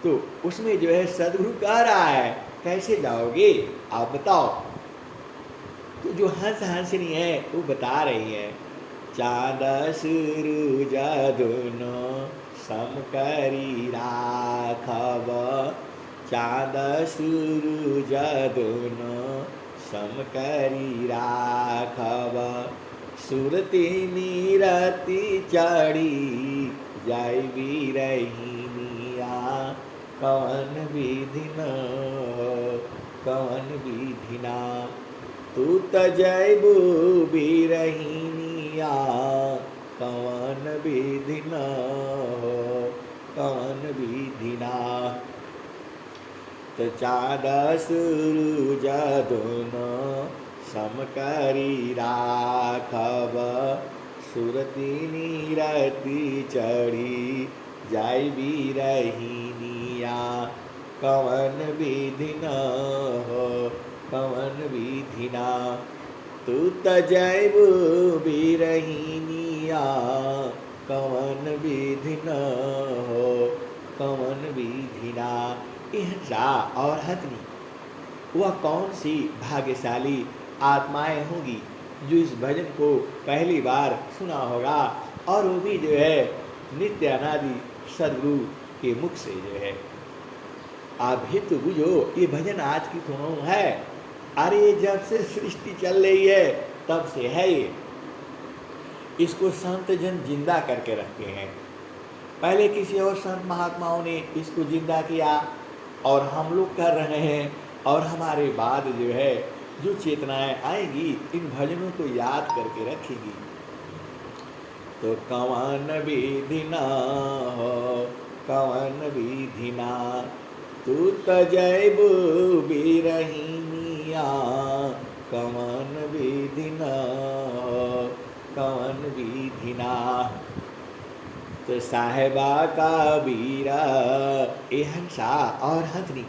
तो उसमें जो है सदगुरु कह रहा है कैसे जाओगे आप बताओ। तो जो हंस हंसनी है वो बता रही है, चाँद सूरज दोनों सम करी राखब। चाँद सूरज दोनों सम करी राखब। सुरती नीरति चढ़ी जाय बिरहिनिया, कवन विधिना कवन विधिना। तू त जैबू बिरहिनिया, कवन विधिना कवन विधिना। तो चाँद सूरज दोनों सम करी राखब। सुरती नीरति चढ़ी जाय बिरहिनिया, कवन विधिना कवन विधिना। तू त जैबू बिरहिनिया, कवन विधिना कवन विधिना। हंसा और हथनी वह कौन सी भाग्यशाली आत्माएं होंगी जो इस भजन को पहली बार सुना होगा, और वो भी जो है नित्य अनादि सदगुरु के मुख से जो है। आप भी तो बुझो ये भजन आज की थोड़ा है, अरे जब से सृष्टि चल रही है तब से है ये। इसको संत जन जिंदा करके रखते हैं। पहले किसी और संत महात्माओं ने इसको जिंदा किया और हम लोग कर रहे हैं, और हमारे बाद जो है जो चेतनाएं आएंगी इन भजनों को याद करके रखेगी। तो कवन विधिना कवन विधिना। तू त जैबू बिरहिनिया, कवन विधिना कवन विधिना। तो साहेबा का बीरा ए हंसा और हंसनी,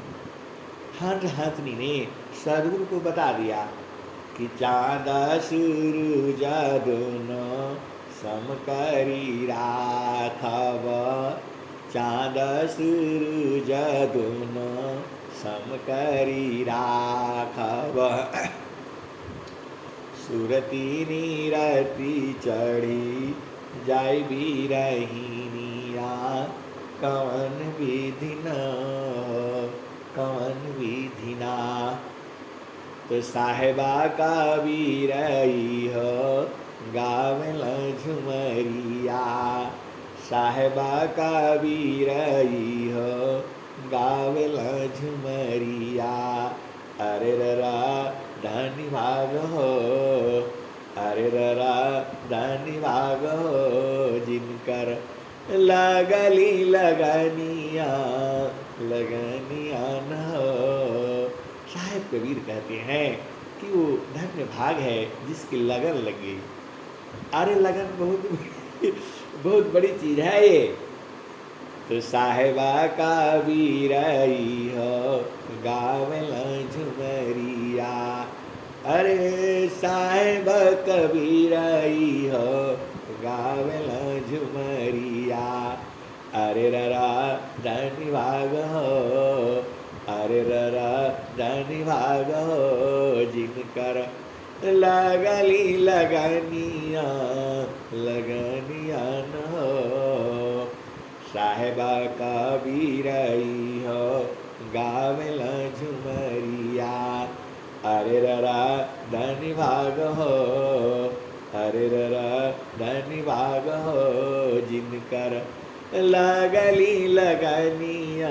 हंसनी ने सदगुरु को बता दिया कि चाँद सूरज दोनों सम करी राखब। चाँद सूरज दोनों सम करी राखब। सुरती नीरति चढ़ी जाय बिरहिनिया, कवन विधिना कवन विधिना। तो साहेबा का बीरई हो गावल झुमरिया। साहेबा का बीरई हो गावल झुमरिया। अरे ररा धनी भाग हो, अरे ररा धनी भाग हो, जिनकर लगली लगनिया लगनिया न हो। साहेब कबीर कहते हैं कि वो धन्य भाग है जिसकी लगन लगी। अरे लगन बहुत बड़ी चीज है ये। तो साहेबा का बीरई हो गावल झुमरिया। अरे साहेब कबीरई हो गावल झुमरिया। अरे ररा धनी भाग हो, अरे ररा धनी भाग हो, जिनकर लगली लगनिया लगनिया न हो। साहेबा का बीरई हो गावल झुमरिया। अरे ररा धनी भाग हो, अरे ररा धनी भाग हो, जिनकर लगली लगनिया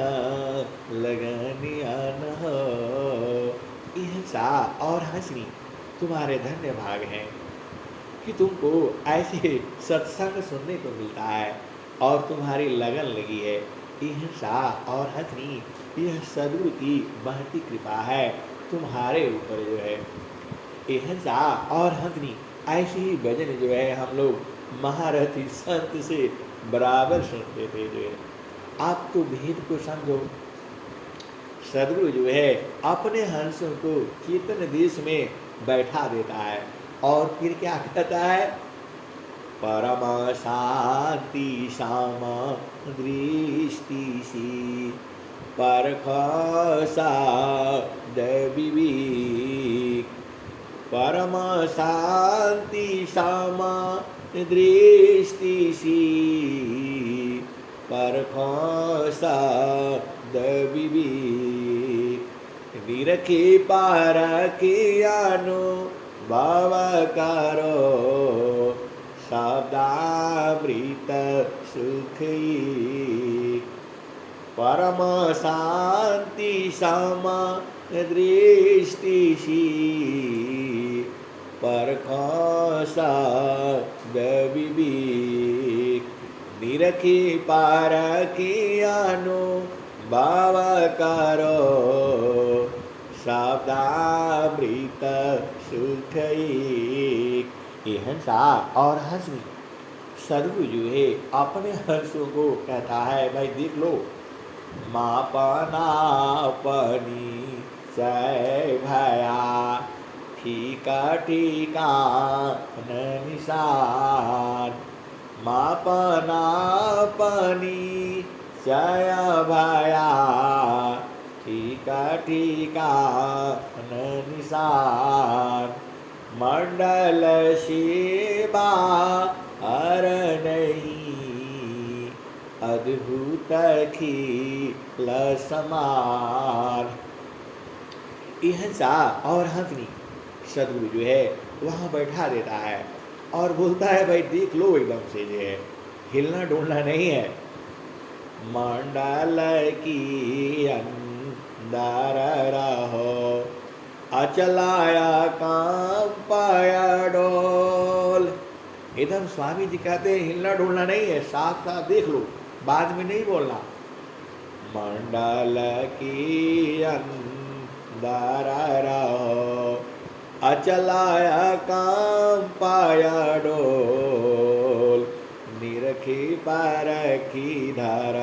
लगनिया न हो। हंसा और हंसनी तुम्हारे धन्य भाग हैं कि तुमको ऐसे सत्संग सुनने को मिलता है और तुम्हारी लगन लगी है। हंसा और हंसनी यह सदगुरु की महती कृपा है तुम्हारे ऊपर जो है। ये हंसा और हंसनी, ऐसे ही भजन जो है हम लोग महारथी संत से बराबर सुनते थे जो है। आप तो भेद को समझो, सदगुरु जो है अपने हंसों को चेतन देश में बैठा देता है और फिर क्या कहता है, परम शांति सामा दृष्टि सी परख साध विवेक, परम शांति सामा दृष्टि सी परख साध विवेक, निरखे पारखे अनुभव करो शब्दामृत सुख एक, परम शांति समा दृष्टि सी परख साध विवेक, निरखे पारखे अनुभव करो शब्दामृत सुख एक। ये हंसा और हंसनी, सदगुरु जो है अपने हंसों को कहता है, भाई देख लो, मापना पनी जय भया ठीका ठीका निशान, मापना पनी जय भया ठीका ठीका निशान, मंडल सेवा हर नहीं अद्भुत खिल समान। ये हंसा और हंसनी, सदगुरु जो है वहाँ बैठा देता है और बोलता है, भाई देख लो एकदम से जो है, हिलना डुलना नहीं है। मंडल की अंदर रहो अचलाया काम पाया डोल। एकदम स्वामी जी कहते हैं हिलना डुलना नहीं है, साफ साफ देख लो, बाद में नहीं बोलना। मंडल की अंदर रहो अचलाया काम पाया डोल, निरखी परखी धर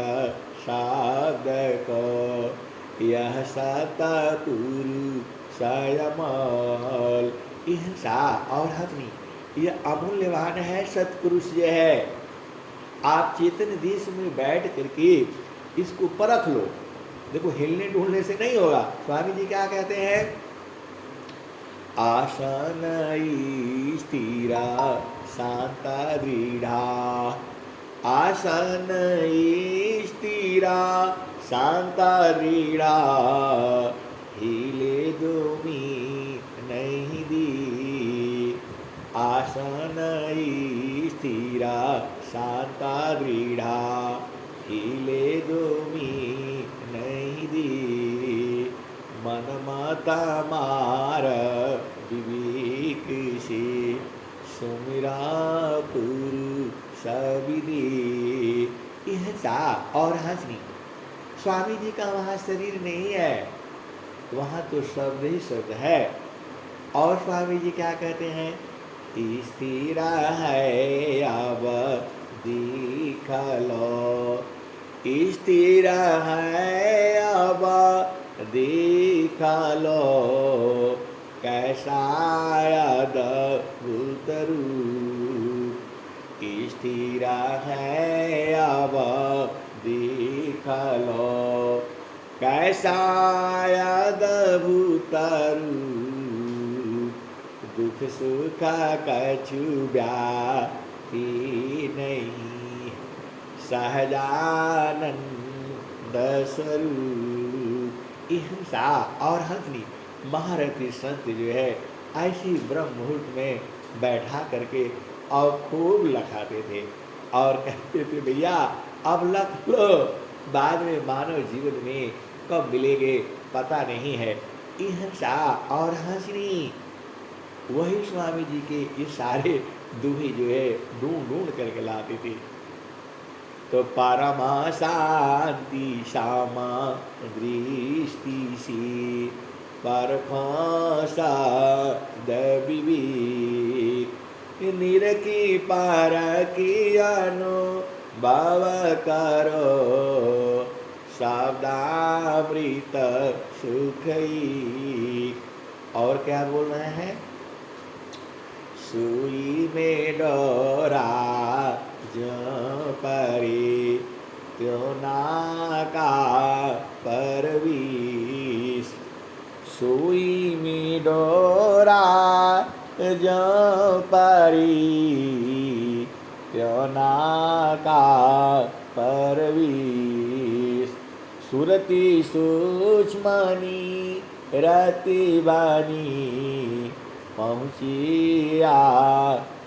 शब्द को यह सतपुरु सयमल। यह सा और हथनी, यह अमूल्यवान है, सतपुरुष जो है। आप चेतन देश में बैठ करके इसको परख लो। देखो हिलने डुलने से नहीं होगा। स्वामी जी क्या कहते हैं, आसन स्थिरा शांता दृढ़ा, आसन स्थिरा शांता दृढ़ा, हिले दुमी नहीं दी। आसन स्थिरा शांता दृढ़ा, हिले दुमी नहीं दी। मन माता मार विवेक से सुमिरा पुरुष विधि। यह सा और हंसनी, स्वामी जी का वहाँ शरीर नहीं है, वहाँ तो शब्द ही शब्द है। और स्वामी जी क्या कहते हैं, स्थिर है अब देख लो, स्थिर है अब देख लो, कैसा अद्भुत रूप। स्थिर है अब देख लो, कैसा अद्भुत रूप। दुख सुख कछु व्यापी नहीं, सहजानंद स्वरूप। हिंसा और हंसनी, महारथी संत जो है ऐसी ब्रह्म मुहूर्त में बैठा करके और खूब लखाते थे और कहते थे, भैया अब लख लो, बाद में मानव जीवन में कब मिलेंगे पता नहीं है। हिंसा और हंसनी, वही स्वामी जी के ये सारे दुहे जो है ढूंढ ढूंढ करके लाते थे। तो परमा शांति श्यामा दृष्टि सी परखा विवेक निरखी पारखी अनुभव करो शब्दामृत सुखई। और क्या बोल रहे हैं? सुई में डोरा जो परी त्यों नाका परवीश। सुई में डोरा जो परी त्यों नाका परवीश। सुरति सूक्ष्मनी रति बनी पहुँचिया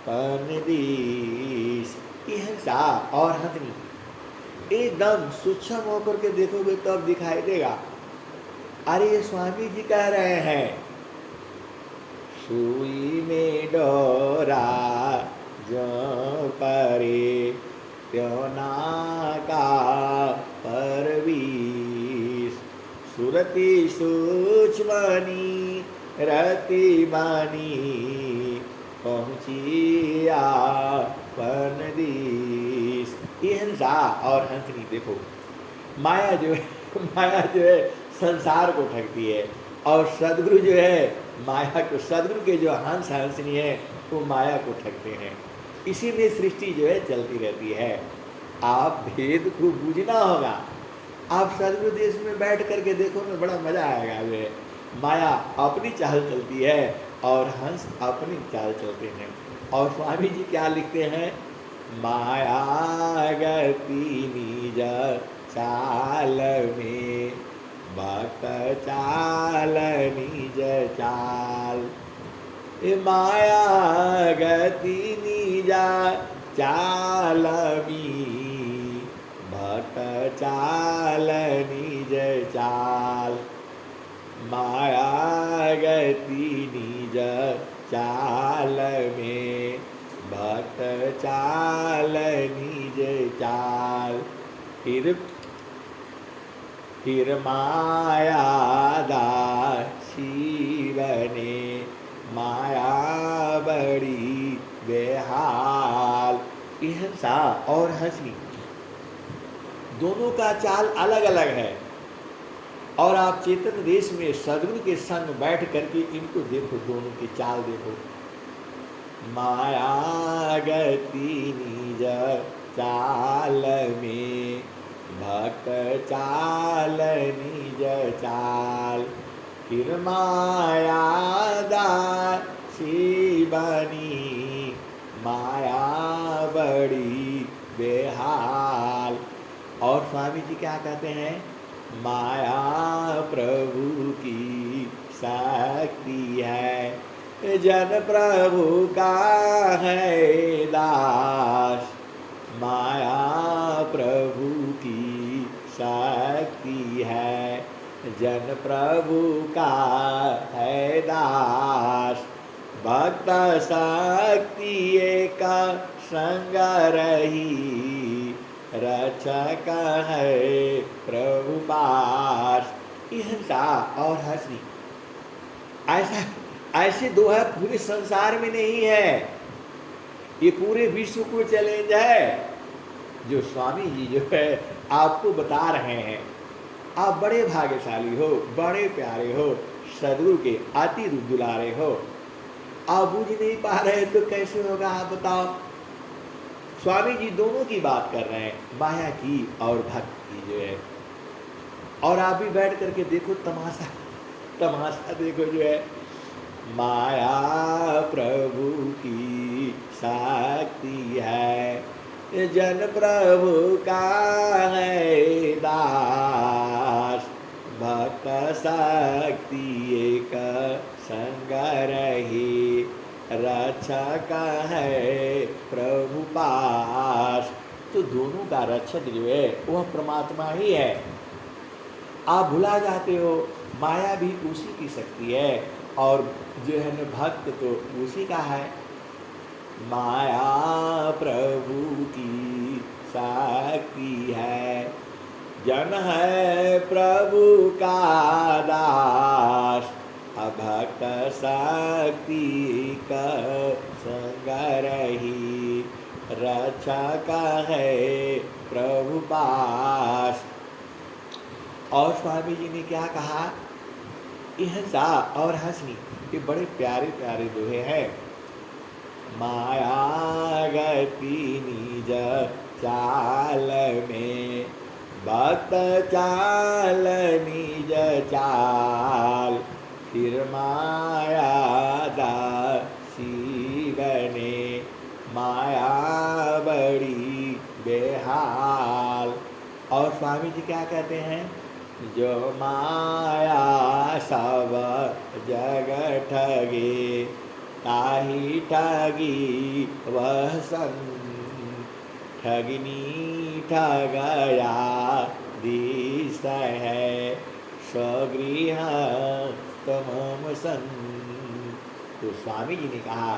पनदीस। हिंसा और हथनी एकदम सूक्ष्म होकर के देखोगे तो अब दिखाई देगा। अरे ये स्वामी जी कह रहे हैं सुई में डोरा जो परे त्यों नाका परवीश। सुरति सूक्ष्मनी रति बनी पहुँचिया पनदीस। ये हिंसा और हंसनी देखो, माया जो है संसार को ठगती है, और सदगुरु जो है माया को, सदगुरु के जो हंस हंसनी है वो माया को ठगते हैं। इसी में सृष्टि जो है चलती रहती है। आप भेद को बूझना होगा। आप सदगुरु देश में बैठ करके देखो ना, बड़ा मजा आएगा। जो है माया अपनी चाल चलती है और हंस अपनी चाल चलते हैं। और स्वामी जी क्या लिखते हैं? माया गति निज चाल में भक्त चाल निज चाल। माया गति निज चाल में भक्त चाल निज चाल। माया गति निज चाल में भक्त चाल निज चाल। फिर माया दासी बने माया बड़ी बेहाल। हिंसा और हंसी दोनों का चाल अलग अलग है। और आप चेतन देश में सदगुरु के संग बैठ करके इनको देखो, दोनों की चाल देखो। माया गति निज चाल में भक्त चाल निज चाल। फिर माया दासी बनी माया बड़ी बेहाल। और स्वामी जी क्या कहते हैं? माया प्रभु की शक्ति है, जन प्रभु का है दास। माया प्रभु की शक्ति है, जन प्रभु का है दास। भक्त शक्ति एक संग रही रक्षक है प्रभु पास। हिंसा और हंसनी ऐसे दोहा पूरे संसार में नहीं है, ये पूरे विश्व को चैलेंज है जो स्वामी जी जो है आपको बता रहे हैं। आप बड़े भाग्यशाली हो, बड़े प्यारे हो, सदगुरु के अति दुलारे हो। आप बुझ नहीं पा रहे तो कैसे होगा आप बताओ। स्वामी जी दोनों की बात कर रहे हैं, माया की और भक्त की जो है। और आप भी बैठ करके देखो, तमाशा देखो जो है। माया प्रभु की शक्ति है, जन प्रभु का है दास। भक्त शक्ति एक संग रही रक्षक है प्रभु पास। तो दोनों का रक्षक जो है वह परमात्मा ही है। आप भुला जाते हो, माया भी उसी की शक्ति है और जो है न भक्त तो उसी का है। माया प्रभु की शक्ति है, जन है प्रभु का दास। अब भक्त शक्ति का संग रही, रक्षा का है प्रभु पास। और स्वामी जी ने क्या कहा, अहिंसा और हंसनी, ये बड़े प्यारे प्यारे दोहे हैं। माया गति निज चाल में, भक्त चाल निज चाल, फिर माया दासी बने, माया बड़ी बेहाल। और स्वामी जी क्या कहते हैं, जो माया सब जग ठगे, ताही ठगी वह संग, ठगनी ठगया दिस है, स्वगृह तमम सन। तो स्वामी जी ने कहा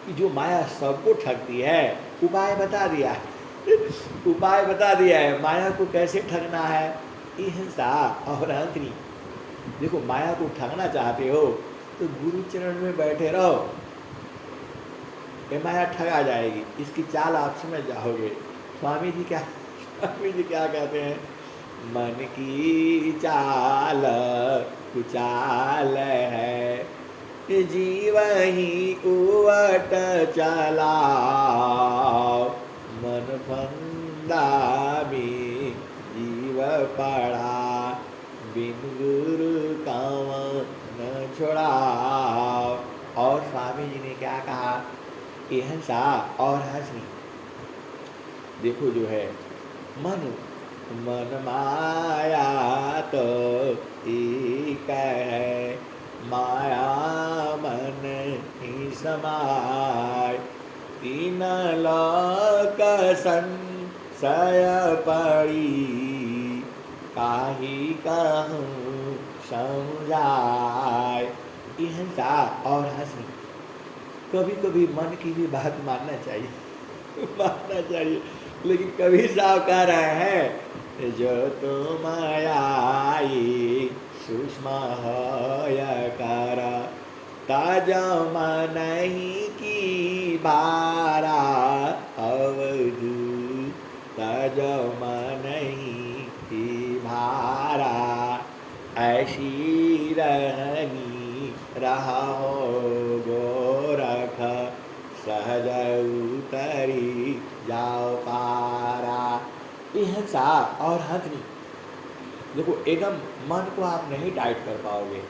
कि जो माया सबको ठगती है, उपाय बता दिया उपाय बता दिया है, माया को कैसे ठगना है, अहिंसा और हंसनी। देखो, माया को ठगना चाहते हो तो गुरु चरण में बैठे रहो, ये माया ठगा जाएगी, इसकी चाल आप समझ जाओगे। स्वामी जी क्या कहते हैं, मन की चाल कुचाल है, जीव ही उवट चला, मन फंदा में जीव पड़ा, बिन गुरु काम न छोड़ा। और स्वामी जी ने क्या कहा, अहिंसा और हंसनी। देखो जो है, मन माया तो एक है, माया मन ही समाय, तीन लोक संशय पड़ी, काहि कहूँ समझाय। अहिंसा और हंसनी, कभी कभी मन की भी बात मानना चाहिए लेकिन कभी साहब कह रहे हैं, जो तुम आई सूक्ष्म कर, ताजम नहीं की भारा अवधू, ताजम नहीं की भारा, ऐसी रहनी रहा हो गोरख, सहज उतरी जाओ पारा। अहिंसा और हंसनी, देखो एकदम मन को आप नहीं टाइट कर पाओगे,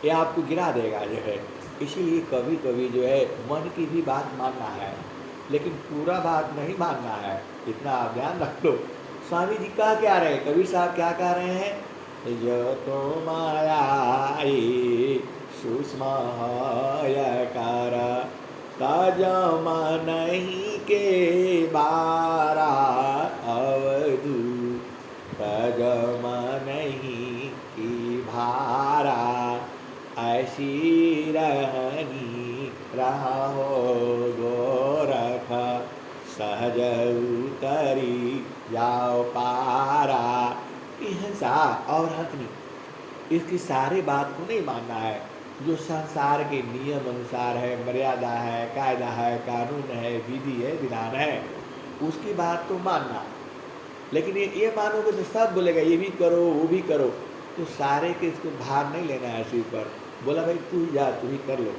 ये आपको गिरा देगा जो है। इसीलिए कभी कभी जो है मन की भी बात मानना है, लेकिन पूरा बात नहीं मानना है, इतना आप ध्यान रख लो। स्वामी जी कह क्या रहे, कबीर साहब क्या कह रहे हैं, जो तुम आई सूक्ष्म कर, ताजम नहीं के बारा अवधू, ताजम नहीं की भारा, ऐसी रहनी रहा हो गोरख, सहज उतरी जाओ पारा। अहिंसा और हंसनी, इसकी सारी बात को नहीं मानना है, जो संसार के नियम अनुसार है, मर्यादा है, कायदा है, कानून है, विधि है, विधान है, उसकी बात तो मानना। लेकिन ये मानोगे तो सब बोलेगा ये भी करो वो भी करो, तो सारे के इसको भार नहीं लेना है सिर पर। बोला भाई तू ही जा, तू ही कर लो।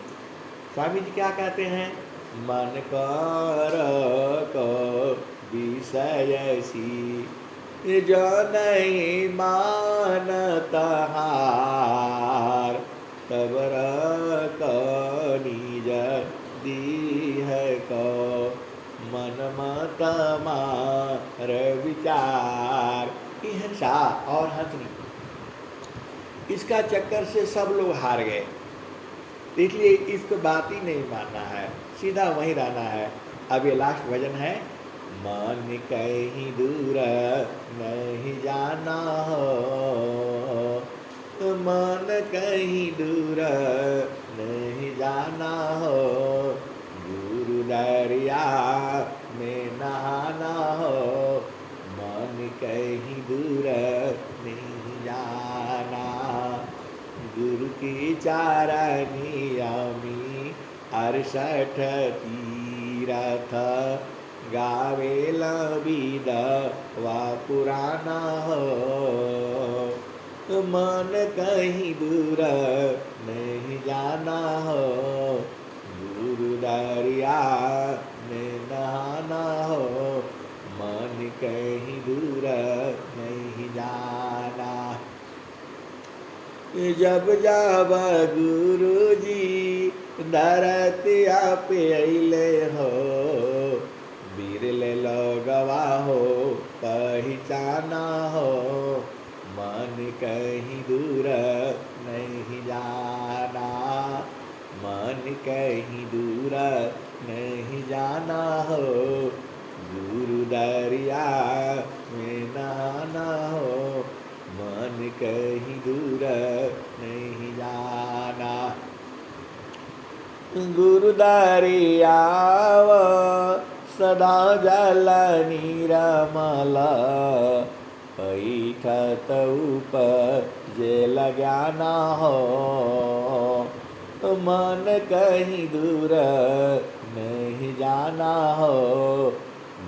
स्वामी जी क्या कहते हैं, मन कर विषय सी, जो नहीं मानता हार, तब रख निज दीह को, मन मत मार विचार। अहिंसा और हंसनी, इसका चक्कर से सब लोग हार गए, इसलिए इसको बात ही नहीं मानना है, सीधा वहीं रहना है। अब ये लास्ट भजन है, मन कहीं दूर नहीं जाना हो, मन कहीं दूर नहीं जाना हो, गुरु दरिया में नहाना हो, मन कहीं दूर नहीं जाना, गुरु की चारनिया मी 68 तीरथ गावेल विद वा पुराना हो मन कहीं दूर नहीं जाना हो गुरु दरिया में नहाना हो मन कहीं दूर नहीं जाना जब जब गुरु जी धरतिया पे अइले हो बिरले लगवा हो पहचाना हो मन कहीं दूर नहीं जाना मन कहीं दूर नहीं जाना हो गुरु दरिया में नहाना हो मन कहीं दूर नहीं जाना गुरु दरिया सदा जल निरमल पैठत ऊपर जे लगाना हो मन कहीं दूर नहीं जाना हो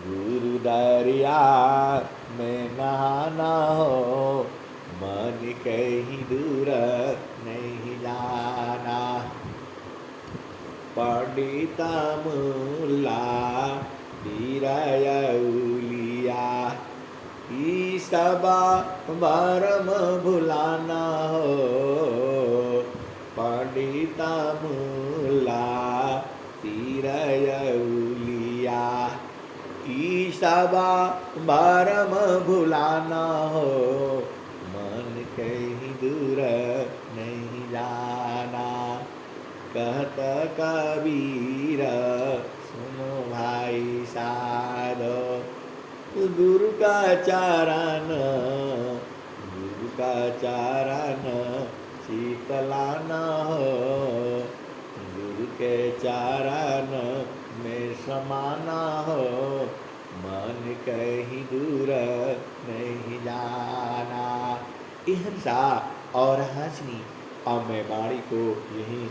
गुरु दरिया में नहाना हो मन कहीं दूर नहीं जाना पंडिता मुल्ला बीरयउलिया ई सबा भरम भुलाना हो पंडिता मुल्ला बीरयउलिया ई सबा भरम भुलाना हो मन कहीं दूर नहीं जाना कहत कबीर सुनो भाई साधो गुरु का चरण शीतलाना हो गुरु के चरण में समाना हो मन कहीं दूर नहीं जाना अहिंसा और हंसनी अब मैं वाणी को यहीं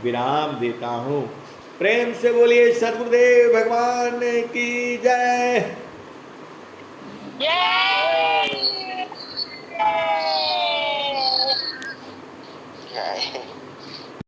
विराम देता हूँ प्रेम से बोलिए सद्गुरुदेव भगवान की जय।